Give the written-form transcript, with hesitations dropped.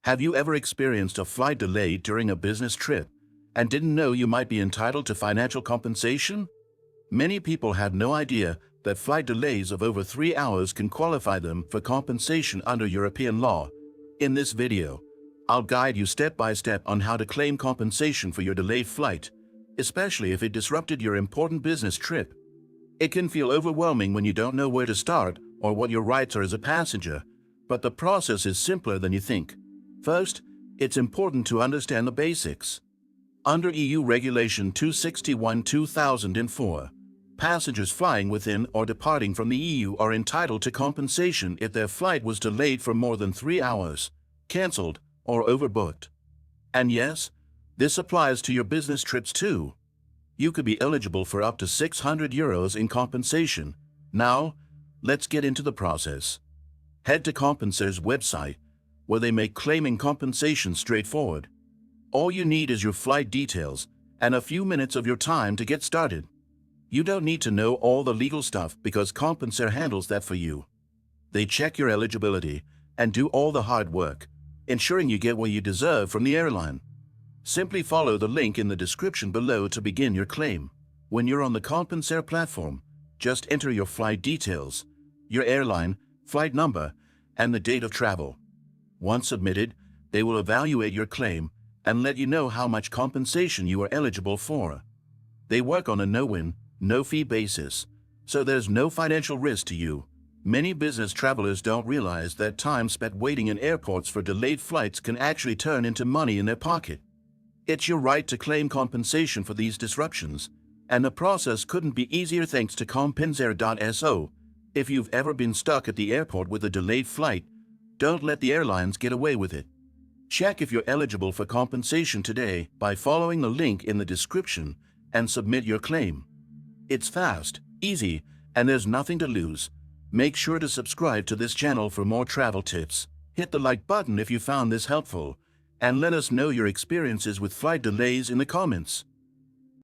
Have you ever experienced a flight delay during a business trip and didn't know you might be entitled to financial compensation? Many people had no idea that flight delays of over 3 hours can qualify them for compensation under European law. In this video, I'll guide you step by step on how to claim compensation for your delayed flight, especially if it disrupted your important business trip. It can feel overwhelming when you don't know where to start or what your rights are as a passenger, but the process is simpler than you think. First, it's important to understand the basics. Under EU Regulation 261/2004, passengers flying within or departing from the EU are entitled to compensation if their flight was delayed for more than 3 hours, cancelled, or overbooked. And yes, this applies to your business trips too. You could be eligible for up to €600 in compensation. Now, let's get into the process. Head to Compensair's website, where they make claiming compensation straightforward. All you need is your flight details and a few minutes of your time to get started. You don't need to know all the legal stuff because Compensair handles that for you. They check your eligibility and do all the hard work, ensuring you get what you deserve from the airline. Simply follow the link in the description below to begin your claim. When you're on the Compensair platform, just enter your flight details, your airline, flight number, and the date of travel. Once submitted, they will evaluate your claim and let you know how much compensation you are eligible for. They work on a no-win, no-fee basis, so there's no financial risk to you. Many business travelers don't realize that time spent waiting in airports for delayed flights can actually turn into money in their pocket. It's your right to claim compensation for these disruptions, and the process couldn't be easier thanks to Compensair.so. If you've ever been stuck at the airport with a delayed flight, don't let the airlines get away with it. Check if you're eligible for compensation today by following the link in the description and submit your claim. It's fast, easy, and there's nothing to lose. Make sure to subscribe to this channel for more travel tips. Hit the like button if you found this helpful, and let us know your experiences with flight delays in the comments.